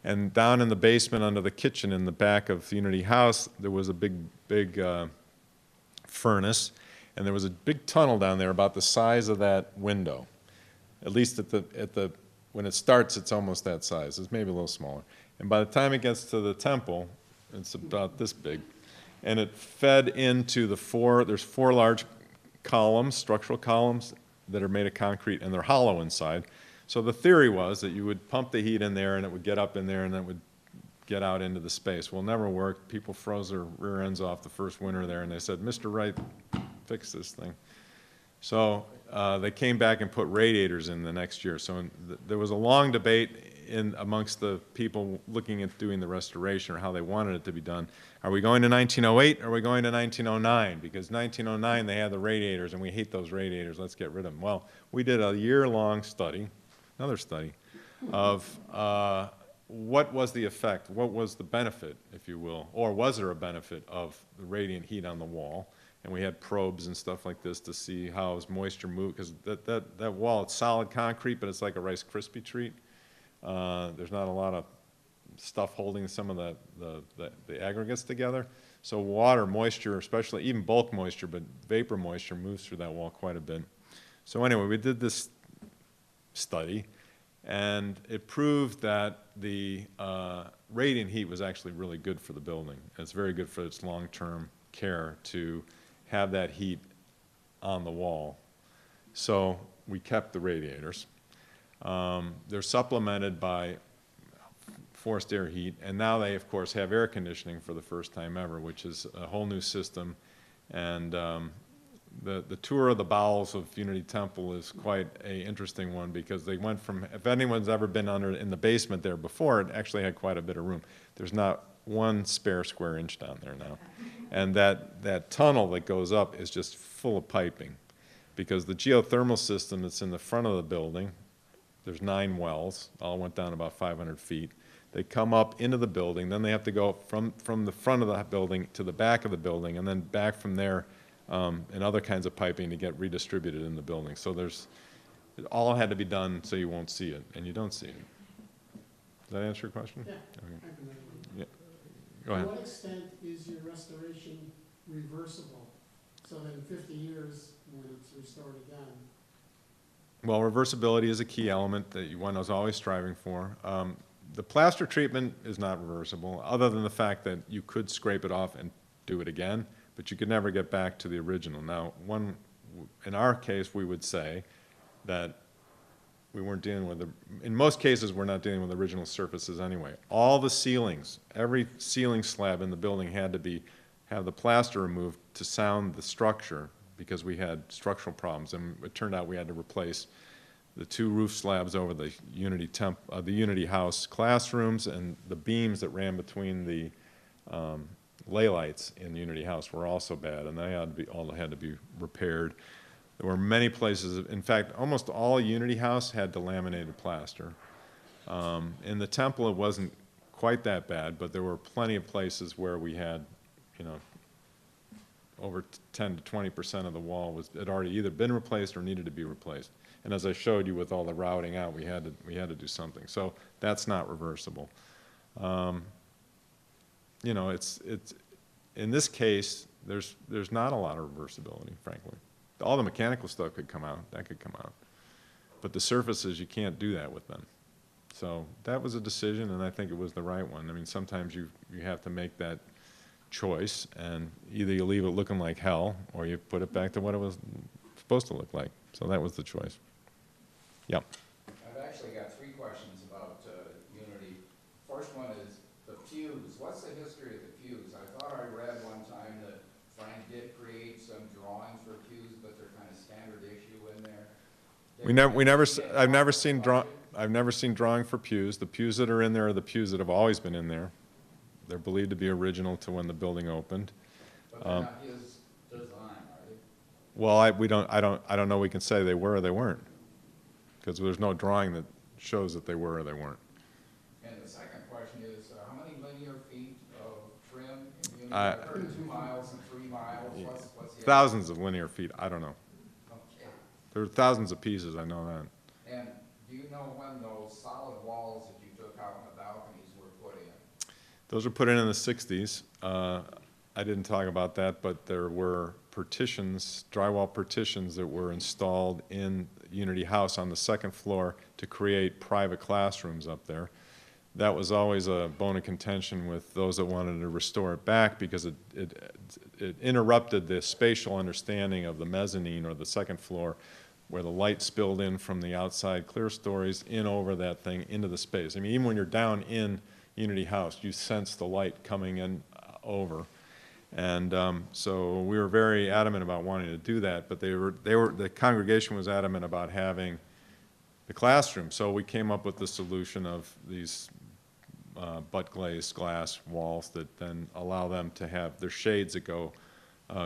And down in the basement under the kitchen in the back of the Unity House, there was a big furnace, and there was a big tunnel down there about the size of that window. At least when it starts, it's almost that size. It's maybe a little smaller. And by the time it gets to the temple, it's about this big. And it fed into there's four large columns, structural columns, that are made of concrete, and they're hollow inside. So the theory was that you would pump the heat in there, and it would get up in there, and then it would get out into the space. Well, it never worked. People froze their rear ends off the first winter there, and they said, "Mr. Wright, fix this thing." So they came back and put radiators in the next year. So there was a long debate amongst the people looking at doing the restoration, or how they wanted it to be done. Are we going to 1908, or are we going to 1909? Because 1909, they had the radiators, and we hate those radiators. Let's get rid of them. Well, we did a year-long study, another study, of what was the effect, what was the benefit, if you will, or was there a benefit of the radiant heat on the wall? And we had probes and stuff like this to see how as moisture moved, because that wall, it's solid concrete, but it's like a Rice Krispie treat. There's not a lot of stuff holding some of the aggregates together. So water, moisture, especially even bulk moisture, but vapor moisture moves through that wall quite a bit. So anyway, we did this study, and it proved that the radiant heat was actually really good for the building. It's very good for its long-term care to have that heat on the wall. So we kept the radiators. They're supplemented by forced air heat, and now they, of course, have air conditioning for the first time ever, which is a whole new system. And the tour of the bowels of Unity Temple is quite an interesting one, because they went from, if anyone's ever been in the basement there before, it actually had quite a bit of room. There's not one spare square inch down there now. And that tunnel that goes up is just full of piping, because the geothermal system that's in the front of the building, there's 9 wells, all went down about 500 feet. They come up into the building, then they have to go from the front of the building to the back of the building, and then back from there, and other kinds of piping to get redistributed in the building. So it all had to be done so you won't see it, and you don't see it. Does that answer your question? Yeah. Okay. I can make one. Yeah. Go ahead. To what extent is your restoration reversible, so that in 50 years, when it's restored again? Well, reversibility is a key element that one is always striving for. The plaster treatment is not reversible, other than the fact that you could scrape it off and do it again, but you could never get back to the original. Now, in our case, we would say that we weren't dealing with in most cases, we're not dealing with original surfaces anyway. All the ceilings, every ceiling slab in the building had to have the plaster removed to sound the structure, because we had structural problems, and it turned out we had to replace the 2 roof slabs over the Unity House classrooms, and the beams that ran between the lay lights in Unity House were also bad, and they all had to be repaired. There were many places, in fact, almost all Unity House had delaminated plaster. In the temple, it wasn't quite that bad, but there were plenty of places where we had, over 10 to 20% of the wall had already either been replaced or needed to be replaced. And as I showed you with all the routing out, we had to do something. So that's not reversible. It's in this case, there's not a lot of reversibility, frankly. All the mechanical stuff could come out. That could come out. But the surfaces, you can't do that with them. So that was a decision, and I think it was the right one. I mean, sometimes you have to make that choice, and either you leave it looking like hell, or you put it back to what it was supposed to look like. So that was the choice. Yep. I've actually got 3 questions about Unity. First one is the fuse. What's the history of the fuse? I thought I read one time that Frank did create some drawings for fuse, but they're kind of standard issue in there. I've never seen drawing for pews. The pews that are in there are the pews that have always been in there. They're believed to be original to when the building opened. But they're not his design, are they? Well, I don't know we can say they were or they weren't, because there's no drawing that shows that they were or they weren't. And the second question is, how many linear feet of trim in unit? I've heard 2 miles and 3 miles. What's the Thousands of linear feet, I don't know. Okay. There are thousands of pieces, I know that. And do you know when those solid walls that you took out in the balconies were put in? Those were put in the 60s. I didn't talk about that, but there were partitions, drywall partitions that were installed in Unity House on the second floor to create private classrooms up there. That was always a bone of contention with those that wanted to restore it back, because it interrupted the spatial understanding of the mezzanine or the second floor, where the light spilled in from the outside clear stories in over that thing into the space. I mean, even when you're down in Unity House, you sense the light coming in over. And so we were very adamant about wanting to do that, but the congregation was adamant about having the classroom. So we came up with the solution of these butt glazed glass walls that then allow them to have their shades that go,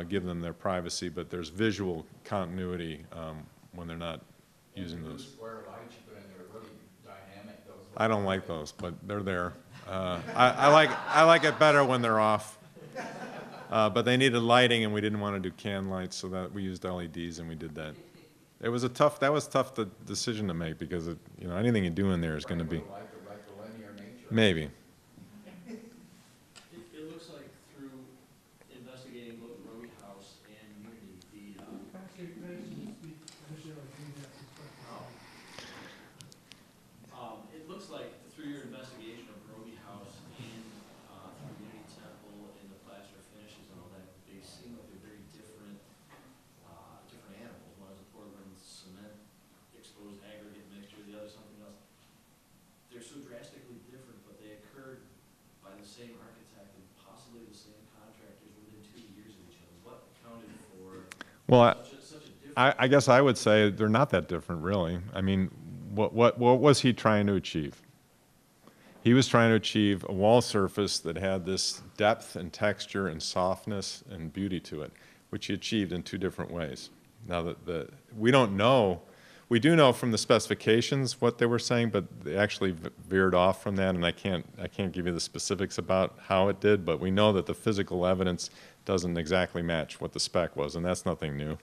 give them their privacy, but there's visual continuity when they're not using those. Square lights you put in there are really dynamic. Those I don't like those, but they're there. I like it better when they're off. But they needed lighting, and we didn't want to do can lights, so that we used LEDs, and we did that. That was tough decision to make, because anything you do in there is going to be like the linear nature. maybe. It looks like through investigating both Robie House and Unity, it looks like through your investigation of Robie House and through Unity Temple and the plaster finishes and all that, they seem like they're very different animals. One is a Portland cement exposed aggregate mixture, the other something else. They're so drastically different, but they occurred by the same architect and possibly the same contractors within 2 years of each other. What accounted for Well, such a difference? I guess I would say they're not that different, really. I mean, what was he trying to achieve? He was trying to achieve a wall surface that had this depth and texture and softness and beauty to it, which he achieved in 2 different ways. Now, we don't know. We do know from the specifications what they were saying, but they actually veered off from that, and I can't give you the specifics about how it did, but we know that the physical evidence doesn't exactly match what the spec was, and that's nothing new.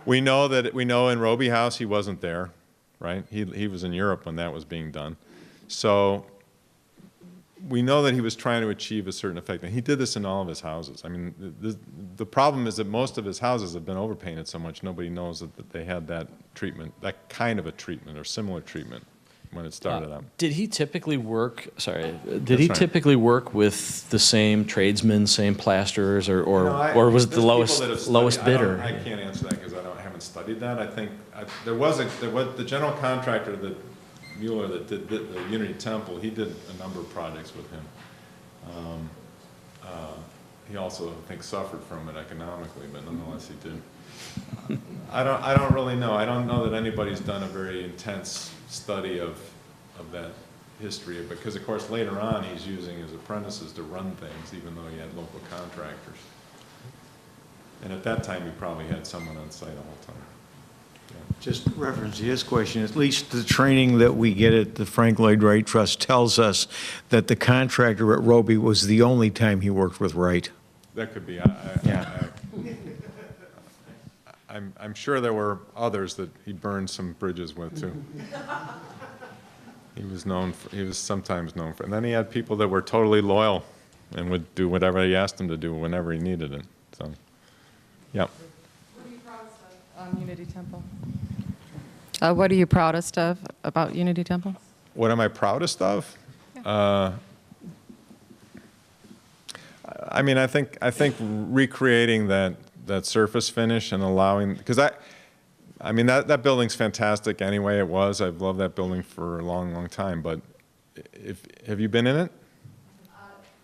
We know in Robie House he wasn't there, right? He was in Europe when that was being done. So we know that he was trying to achieve a certain effect, and he did this in all of his houses. I mean, the problem is that most of his houses have been overpainted so much nobody knows that they had that treatment, that kind of a treatment or similar treatment when it started out. Did he typically work? Sorry, did That's he right. typically work with the same tradesmen, same plasterers, or was it the There's lowest people that have bidder? I can't answer that because I haven't studied that. I think there was the general contractor that Mueller that did the Unity Temple. He did a number of projects with him. He also, I think, suffered from it economically, but nonetheless he did. I don't really know. I don't know that anybody's done a very intense study of that history, because of course later on he's using his apprentices to run things, even though he had local contractors. And at that time he probably had someone on site the whole time. Just reference his question, at least the training that we get at the Frank Lloyd Wright Trust tells us that the contractor at Robie was the only time he worked with Wright. That could be. Yeah. I'm sure there were others that he burned some bridges with too. He was sometimes known for, and then he had people that were totally loyal and would do whatever he asked them to do whenever he needed it. So, yeah. What are you proudest of on Unity Temple? What are you proudest of about Unity Temple? What am I proudest of? I mean, I think recreating that surface finish and allowing, because I mean that building's fantastic anyway. It was. I've loved that building for a long, long time. But have you been in it?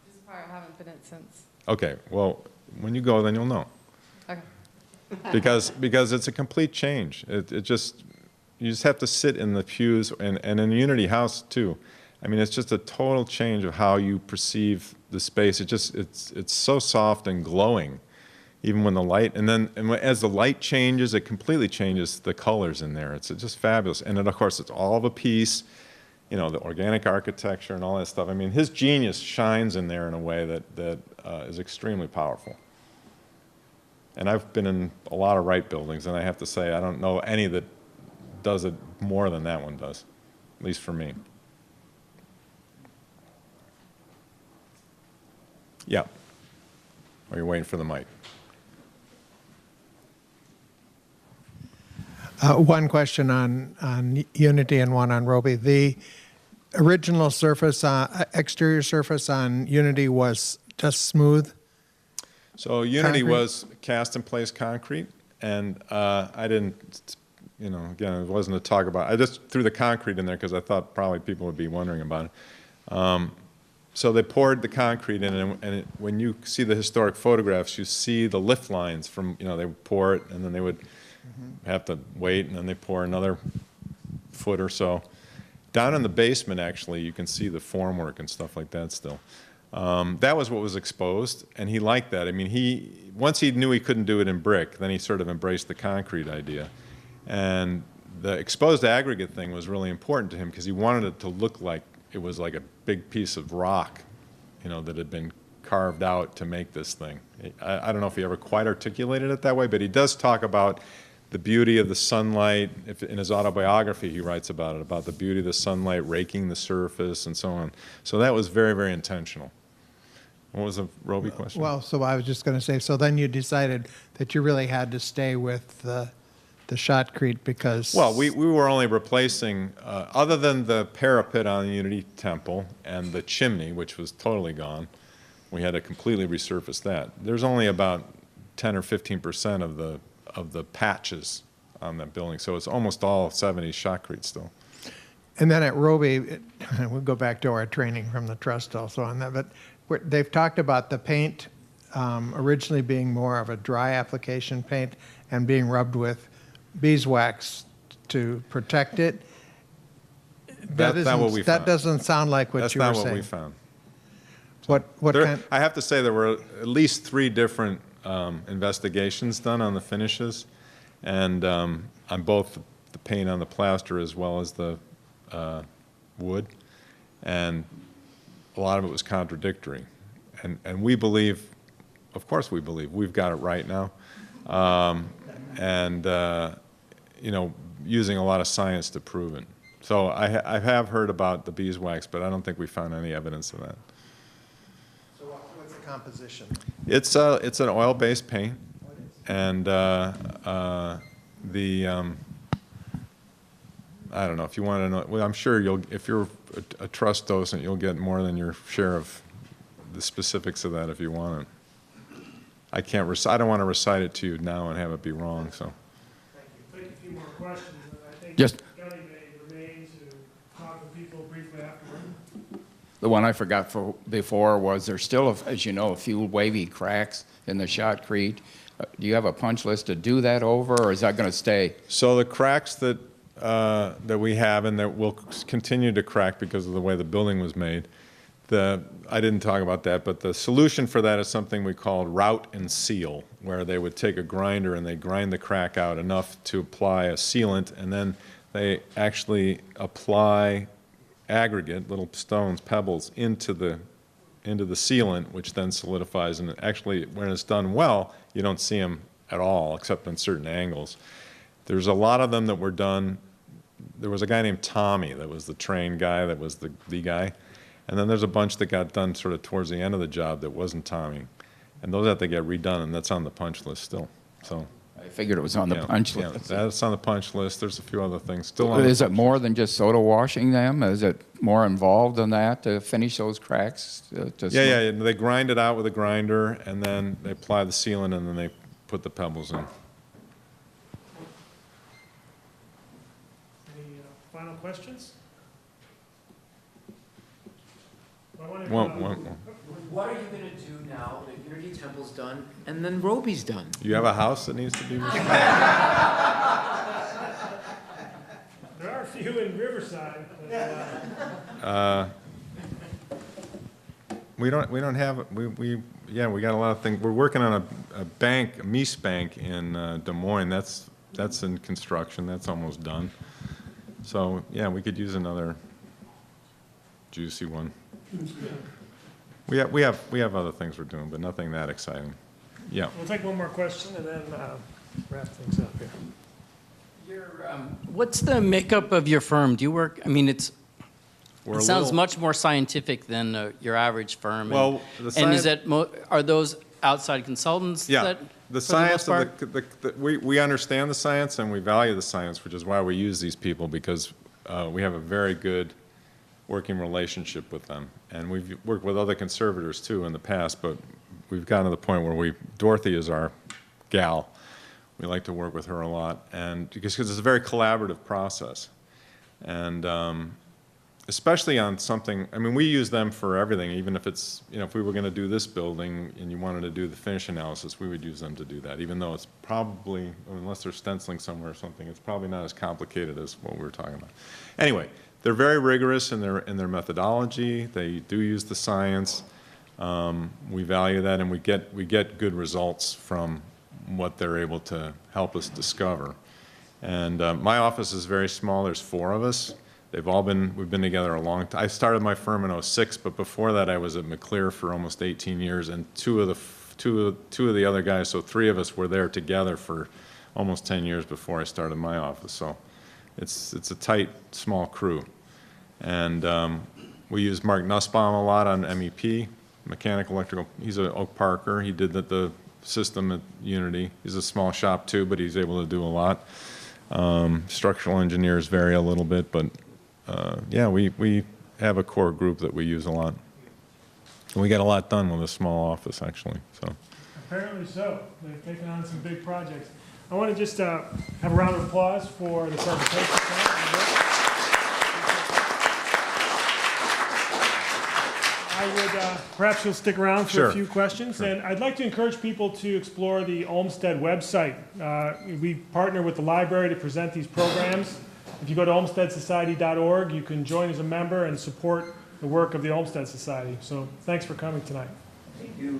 This part I haven't been in since. Okay. Well, when you go, then you'll know. Okay. Because it's a complete change. It just, you just have to sit in the pews, and in Unity House too. I mean, it's just a total change of how you perceive the space. It's so soft and glowing, even when the light, and as the light changes, it completely changes the colors in there. It's just fabulous. And then, of course, it's all of a piece, you know, the organic architecture and all that stuff. I mean, his genius shines in there in a way that is extremely powerful. And I've been in a lot of Wright buildings, and I have to say, I don't know any that does it more than that one does, at least for me. Yeah. Or you're waiting for the mic. One question on Unity and one on Robie. The original surface, exterior surface on Unity was just smooth? So Unity Concrete? was cast-in-place concrete, and I didn't, you know, again, it wasn't a talk about, I just threw the concrete in there because I thought probably people would be wondering about it. So they poured the concrete in, and when you see the historic photographs, you see the lift lines from, you know, they would pour it, and then they would have to wait, and then they pour another foot or so. Down in the basement, actually, you can see the formwork and stuff like that still. That was what was exposed, and he liked that. I mean, once he knew he couldn't do it in brick, then he sort of embraced the concrete idea. And the exposed aggregate thing was really important to him because he wanted it to look like it was like a big piece of rock, you know, that had been carved out to make this thing. I don't know if he ever quite articulated it that way, but he does talk about the beauty of the sunlight. In his autobiography, he writes about it, about the beauty of the sunlight raking the surface and so on. So that was very, very intentional. What was the Robie question? Well, so I was just going to say, so then you decided that you really had to stay with the shotcrete because... Well, we were only replacing, other than the parapet on the Unity Temple and the chimney, which was totally gone, we had to completely resurface that. There's only about 10 or 15% of the patches on that building, so it's almost all 70s shotcrete still. And then at Robie, we'll go back to our training from the trust also on that, but they've talked about the paint originally being more of a dry application paint and being rubbed with beeswax to protect it. That's not what we found. That doesn't sound like what you were saying. That's not what we found. What kind? I have to say there were at least 3 different investigations done on the finishes, and on both the paint on the plaster as well as the wood, and a lot of it was contradictory. And we believe, of course we believe, we've got it right now, you know, using a lot of science to prove it. So I have heard about the beeswax, but I don't think we found any evidence of that. So what's the composition? It's an oil-based paint, and I don't know if you want to know. Well, I'm sure if you're a trust docent, you'll get more than your share of the specifics of that if you want it. I don't want to recite it to you now and have it be wrong. So. Take a few more questions, and I think Just- Gunny may remain to talk with people briefly afterward. The one I forgot before was there's still, as you know, a few wavy cracks in the shotcrete. Do you have a punch list to do that over, or is that going to stay? So the cracks that we have and that will continue to crack because of the way the building was made, I didn't talk about that, but the solution for that is something we called Drought and Seal, where they would take a grinder and they grind the crack out enough to apply a sealant, and then they actually apply aggregate, little stones, pebbles, into the sealant, which then solidifies. And actually, when it's done well, you don't see them at all, except on certain angles. There's a lot of them that were done. There was a guy named Tommy that was the trained guy, that was the guy. And then there's a bunch that got done sort of towards the end of the job that wasn't Tommy. And those have to get redone, and that's on the punch list still. So I figured it was on the punch yeah, list. that's on the punch list. There's a few other things still on. Is it more than just soda washing them? Is it more involved than that to finish those cracks? Yeah. They grind it out with a grinder, and then they apply the sealant, and then they put the pebbles in. Any final questions? What are you going to do now that Unity Temple's done and then Robie's done? You have a house that needs to be restored? few in Riverside. We don't have, yeah, we got a lot of things. We're working on a bank, a Mies bank in Des Moines. That's in construction. That's almost done. So, yeah, we could use another juicy one. We have other things we're doing, but nothing that exciting. Yeah. We'll take one more question and then wrap things up here. What's the makeup of your firm? Do you work, I mean, it sounds much more scientific than your average firm. Well, and is that, are those outside consultants? Yeah, that, the science, we understand the science and we value the science, which is why we use these people, because we have a very good working relationship with them. And we've worked with other conservators too in the past, but we've gotten to the point where Dorothy is our gal. We like to work with her a lot, and because it's a very collaborative process. And especially on something, I mean, we use them for everything, even if it's, you know, if we were going to do this building and you wanted to do the finish analysis, we would use them to do that, even though it's probably, unless they're stenciling somewhere or something, it's probably not as complicated as what we were talking about. Anyway, they're very rigorous in their methodology. They do use the science. We value that, and we get good results from what they're able to help us discover. And my office is very small. There's 4 of us. We've been together a long time. I started my firm in '06, but before that I was at McClear for almost 18 years, and two of the other guys, so 3 of us were there together for almost 10 years before I started my office. So it's a tight, small crew. And we use Mark Nussbaum a lot on MEP, mechanical, electrical. He's an Oak Parker. He did the system at Unity. He's a small shop too, but he's able to do a lot. Structural engineers vary a little bit, but yeah, we have a core group that we use a lot. And we get a lot done with a small office, actually. So. Apparently so. They've taken on some big projects. I want to just have a round of applause for the presentation. I would, perhaps you'll stick around for a few questions. Sure. And I'd like to encourage people to explore the Olmsted website. We partner with the library to present these programs. If you go to olmstedsociety.org, you can join as a member and support the work of the Olmsted Society. So thanks for coming tonight. Thank you.